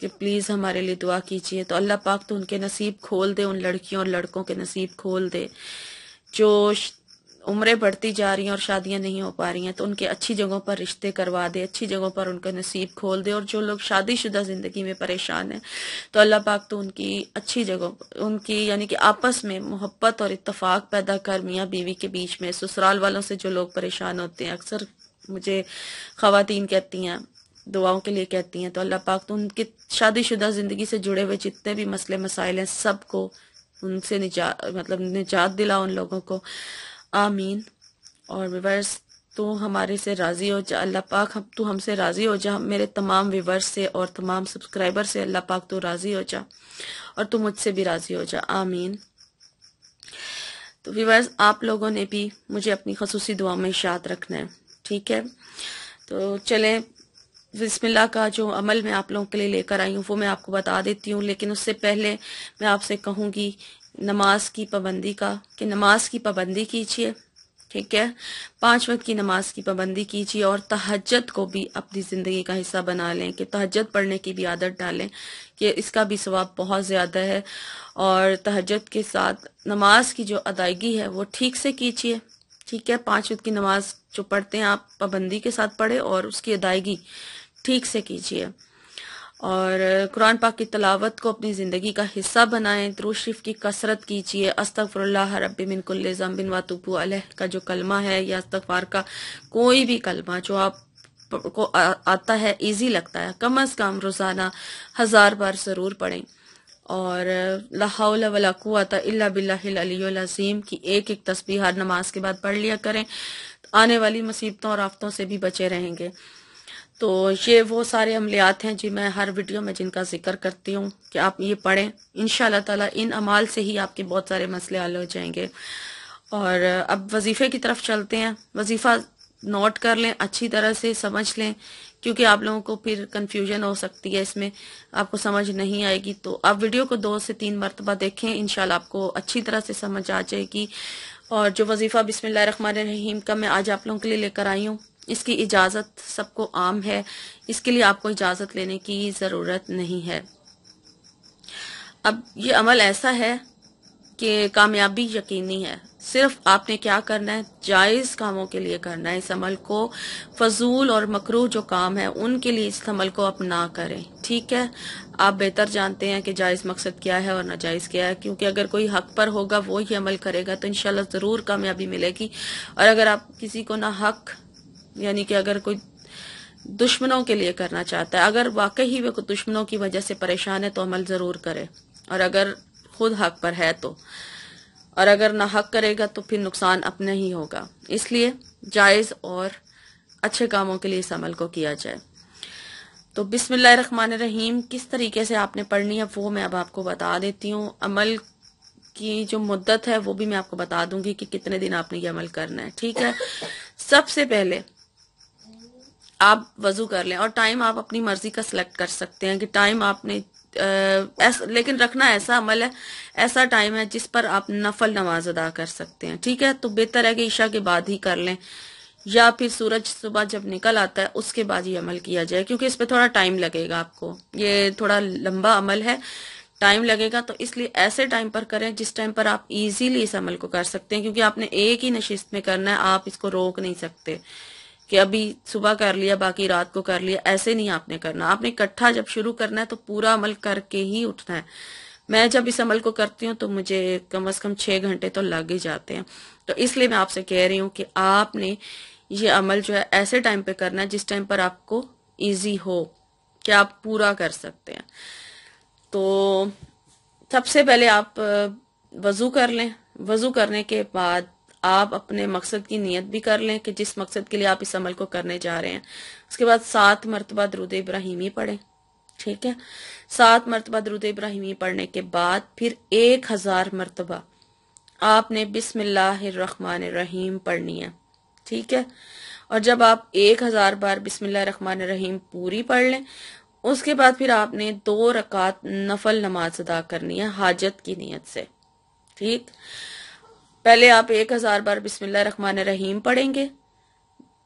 کہ پلیز ہمارے لیے دعا کیجیے، تو اللہ پاک تو ان کے نصیب کھول دے، ان لڑکیوں اور لڑکوں کے نصیب کھول دے جو عمریں بڑھتی جا رہی ہیں اور شادیاں نہیں ہو پا رہی ہیں، تو ان کے اچھی جگہوں پر رشتے کروا دے، اچھی جگہوں پر ان کا نصیب کھول دے، اور جو لوگ شادی شدہ زندگی میں پریشان ہیں تو اللہ پاک تو ان کی اچھی جگہوں ان کی یعنی کہ آپس میں محبت اور اتفاق پیدا کر، میاں بیوی کے بیچ میں، سسرال والوں سے جو لوگ پریشان ہوتے ہیں، اکثر مجھے خواتین کہتی ہیں، دعاؤں کے لیے کہتی ہیں، تو اللہ پاک تو ان کے شادی شدہ زندگی سے جڑے ہوئے جتنے بھی مسئلے مسائل ہیں سب کو ان سے نجات دلا ان لوگوں کو، آمین۔ اور ویورز تو ہمارے سے راضی ہو جا اللہ پاک، تو ہم سے راضی ہو جا، میرے تمام ویورز سے اور تمام سبسکرائبر سے اللہ پاک تو راضی ہو جا، اور تو مجھ سے بھی راضی ہو جا، آمین۔ تو ویورز آپ لوگوں نے بھی مجھے اپنی خصوصی دعا میں یاد رکھنا ہے، ٹھیک ہے؟ تو چلیں بسم اللہ کا جو عمل میں آپ لوگوں کے لیے لے کر آئی ہوں وہ میں آپ کو بتا دیتی ہوں، لیکن اس سے پہلے میں آپ سے کہوں گی نماز کی پابندی کا، کہ نماز کی پابندی کیجیے، ٹھیک ہے؟ 5 وقت کی نماز کی پابندی کیجیے، اور تہجد کو بھی اپنی زندگی کا حصہ بنا لیں، کہ تہجد پڑھنے کی بھی عادت ڈالیں، کہ اس کا بھی ثواب بہت زیادہ ہے، اور تہجد کے ساتھ نماز کی جو ادائیگی ہے وہ ٹھیک سے کیجیے، ٹھیک ہے؟ 5 وقت کی نماز جو پڑھتے ہیں آپ پابندی کے ساتھ پڑھیں، اور اس کی ادائیگی ٹھیک سے کیجیے، اور قرآن پاک کی تلاوت کو اپنی زندگی کا حصہ بنائیں، درود شریف کی کثرت کیجیے، استغفر اللہ ربی من کل ذنب واتوب علیہ کا جو کلمہ ہے، یا استغفار کا کوئی بھی کلمہ جو آپ کو آتا ہے، ایزی لگتا ہے، کم از کم روزانہ 1000 بار ضرور پڑھیں، اور لا حول ولا قوت الا باللہ العلی العظیم کی ایک تسبیح ہر نماز کے بعد پڑھ لیا کریں، آنے والی مصیبتوں اور آفتوں سے بھی بچے رہیں گے۔ تو یہ وہ سارے عملیات ہیں جی میں ہر ویڈیو میں جن کا ذکر کرتی ہوں کہ آپ یہ پڑھیں، انشاءاللہ تعالی ان اعمال سے ہی آپ کے بہت سارے مسئلے حل ہو جائیں گے۔ اور اب وظیفے کی طرف چلتے ہیں۔ وظیفہ نوٹ کر لیں، اچھی طرح سے سمجھ لیں، کیونکہ آپ لوگوں کو پھر کنفیوژن ہو سکتی ہے، اس میں آپ کو سمجھ نہیں آئے گی، تو آپ ویڈیو کو 2 سے 3 مرتبہ دیکھیں، انشاءاللہ آپ کو اچھی طرح سے سمجھ آ جائے گی۔ اور جو وظیفہ بسم اللہ الرحمن الرحیم کا میں آج آپ لوگوں کے لیے لے کر آئی ہوں، اس کی اجازت سب کو عام ہے، اس کے لیے آپ کو اجازت لینے کی ضرورت نہیں ہے۔ اب یہ عمل ایسا ہے کہ کامیابی یقینی ہے، صرف آپ نے کیا کرنا ہے، جائز کاموں کے لیے کرنا ہے اس عمل کو، فضول اور مکروہ جو کام ہے ان کے لیے اس عمل کو آپ نہ کریں، ٹھیک ہے؟ آپ بہتر جانتے ہیں کہ جائز مقصد کیا ہے اور ناجائز کیا ہے، کیونکہ اگر کوئی حق پر ہوگا وہ ہی عمل کرے گا تو انشاءاللہ ضرور کامیابی ملے گی، اور اگر آپ کسی کو نہ حق یعنی کہ اگر کوئی دشمنوں کے لیے کرنا چاہتا ہے، اگر واقعی وہ دشمنوں کی وجہ سے پریشان ہے تو عمل ضرور کرے، اور اگر خود حق پر ہے تو، اور اگر نہ حق کرے گا تو پھر نقصان اپنا ہی ہوگا، اس لیے جائز اور اچھے کاموں کے لیے اس عمل کو کیا جائے۔ تو بسم اللہ الرحمن الرحیم کس طریقے سے آپ نے پڑھنی ہے وہ میں اب آپ کو بتا دیتی ہوں، عمل کی جو مدت ہے وہ بھی میں آپ کو بتا دوں گی کہ کتنے دن آپ نے یہ عمل کرنا ہے، ٹھیک ہے؟ سب سے پہلے آپ وضو کر لیں، اور ٹائم آپ اپنی مرضی کا سلیکٹ کر سکتے ہیں کہ ٹائم آپ نے لیکن رکھنا ایسا عمل ہے، ایسا ٹائم ہے جس پر آپ نفل نماز ادا کر سکتے ہیں، ٹھیک ہے؟ تو بہتر ہے کہ عشاء کے بعد ہی کر لیں، یا پھر سورج صبح جب نکل آتا ہے اس کے بعد یہ عمل کیا جائے، کیونکہ اس پہ تھوڑا ٹائم لگے گا، آپ کو یہ تھوڑا لمبا عمل ہے، ٹائم لگے گا، تو اس لیے ایسے ٹائم پر کریں جس ٹائم پر آپ ایزیلی اس عمل کو کر سکتے ہیں، کیونکہ آپ نے ایک ہی نشست میں کرنا ہے، آپ اس کو روک نہیں سکتے کہ ابھی صبح کر لیا باقی رات کو کر لیا، ایسے نہیں آپ نے کرنا، آپ نے اکٹھا جب شروع کرنا ہے تو پورا عمل کر کے ہی اٹھنا ہے۔ میں جب اس عمل کو کرتی ہوں تو مجھے کم از کم 6 گھنٹے تو لگ ہی جاتے ہیں، تو اس لیے میں آپ سے کہہ رہی ہوں کہ آپ نے یہ عمل جو ہے ایسے ٹائم پہ کرنا ہے جس ٹائم پر آپ کو ایزی ہو کہ آپ پورا کر سکتے ہیں۔ تو سب سے پہلے آپ وضو کر لیں، وضو کرنے کے بعد آپ اپنے مقصد کی نیت بھی کر لیں کہ جس مقصد کے لیے آپ اس عمل کو کرنے جا رہے ہیں، اس کے بعد 7 مرتبہ درود ابراہیمی پڑھیں، ٹھیک ہے؟ 7 مرتبہ درود ابراہیمی پڑھنے کے بعد پھر 1000 مرتبہ آپ نے بسم اللہ الرحمن الرحیم پڑھنی ہے، ٹھیک ہے؟ اور جب آپ 1000 بار بسم اللہ الرحمن الرحیم پوری پڑھ لیں، اس کے بعد پھر آپ نے 2 رکعت نفل نماز ادا کرنی ہے حاجت کی نیت سے، ٹھیک؟ پہلے آپ 1000 بار بسم اللہ الرحمن الرحیم پڑھیں گے،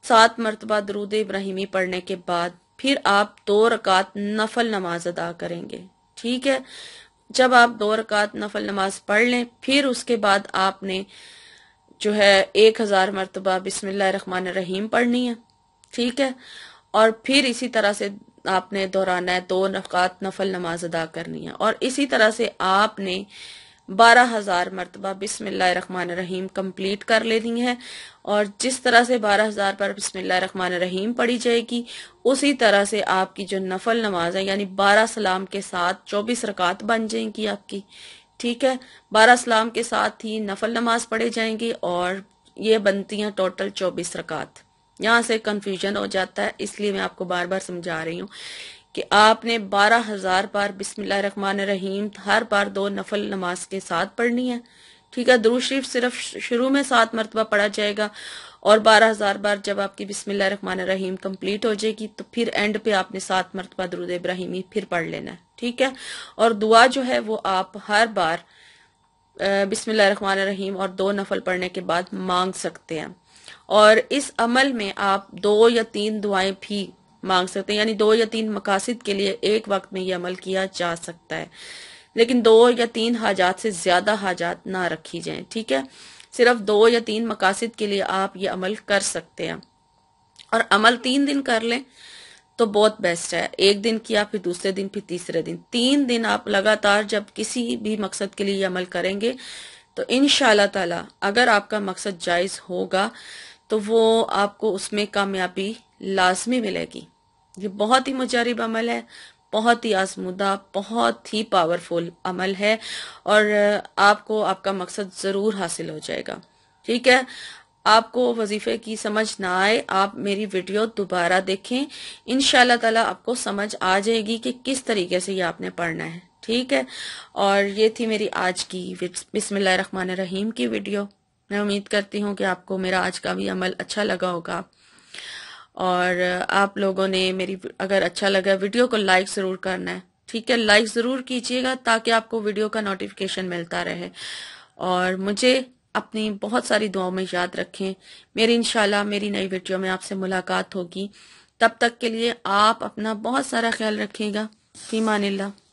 7 مرتبہ درود ابراہیمی پڑھنے کے بعد پھر آپ 2 رکعت نفل نماز ادا کریں گے، ٹھیک ہے؟ جب آپ 2 رکعت نفل نماز پڑھ لیں، پھر اس کے بعد آپ نے جو ہے 1000 مرتبہ بسم اللہ الرحمن الرحیم پڑھنی ہے، ٹھیک ہے؟ اور پھر اسی طرح سے آپ نے دہرانا ہے، 2 رکعت نفل نماز ادا کرنی ہے، اور اسی طرح سے آپ نے 12000 مرتبہ بسم اللہ الرحمن الرحیم کمپلیٹ کر لینی ہے۔ اور جس طرح سے 12000 پر بسم اللہ الرحمن الرحیم پڑھی جائے گی، اسی طرح سے آپ کی جو نفل نماز ہے یعنی 12 سلام کے ساتھ 24 رکعت بن جائیں گی آپ کی، ٹھیک ہے؟ 12 سلام کے ساتھ ہی نفل نماز پڑھے جائیں گی اور یہ بنتی ہیں ٹوٹل 24 رکعت۔ یہاں سے کنفیوژن ہو جاتا ہے، اس لیے میں آپ کو بار بار سمجھا رہی ہوں کہ آپ نے 12000 بار بسم اللہ الرحمن الرحیم ہر بار 2 نفل نماز کے ساتھ پڑھنی ہے، ٹھیک ہے؟ درود شریف صرف شروع میں 7 مرتبہ پڑھا جائے گا، اور 12000 بار جب آپ کی بسم اللہ الرحمن الرحیم کمپلیٹ ہو جائے گی تو پھر اینڈ پہ آپ نے 7 مرتبہ درود ابراہیمی پھر پڑھ لینا ہے، ٹھیک ہے؟ اور دعا جو ہے وہ آپ ہر بار بسم اللہ الرحمن الرحیم اور 2 نفل پڑھنے کے بعد مانگ سکتے ہیں۔ اور اس عمل میں آپ 2 یا 3 دعائیں بھی مانگ سکتے ہیں، یعنی 2 یا 3 مقاصد کے لیے ایک وقت میں یہ عمل کیا جا سکتا ہے، لیکن 2 یا 3 حاجات سے زیادہ حاجات نہ رکھی جائیں، ٹھیک ہے؟ صرف 2 یا 3 مقاصد کے لیے آپ یہ عمل کر سکتے ہیں، اور عمل 3 دن کر لیں تو بہت بیسٹ ہے۔ ایک دن کیا، پھر دوسرے دن، پھر تیسرے دن، 3 دن آپ لگاتار جب کسی بھی مقصد کے لیے یہ عمل کریں گے تو انشاءاللہ تعالی اگر آپ کا مقصد جائز ہوگا تو وہ آپ کو اس میں کامیابی لازمی ملے گی۔ یہ بہت ہی مجرب عمل ہے، بہت ہی آزمودہ، بہت ہی پاورفل عمل ہے، اور آپ کو آپ کا مقصد ضرور حاصل ہو جائے گا، ٹھیک ہے؟ آپ کو وظیفے کی سمجھ نہ آئے، آپ میری ویڈیو دوبارہ دیکھیں، انشاءاللہ تعالی آپ کو سمجھ آ جائے گی کہ کس طریقے سے یہ آپ نے پڑھنا ہے، ٹھیک ہے؟ اور یہ تھی میری آج کی بسم اللہ الرحمن الرحیم کی ویڈیو۔ میں امید کرتی ہوں کہ آپ کو میرا آج کا بھی عمل اچھا لگا ہوگا، اور آپ لوگوں نے میری اگر اچھا لگا ویڈیو کو لائک ضرور کرنا ہے، ٹھیک ہے؟ لائک ضرور کیجیے گا تاکہ آپ کو ویڈیو کا نوٹیفیکیشن ملتا رہے، اور مجھے اپنی بہت ساری دعاؤں میں یاد رکھیں۔ انشاءاللہ میری نئی ویڈیو میں آپ سے ملاقات ہوگی، تب تک کے لیے آپ اپنا بہت سارا خیال رکھیے گا۔ فی امان اللہ۔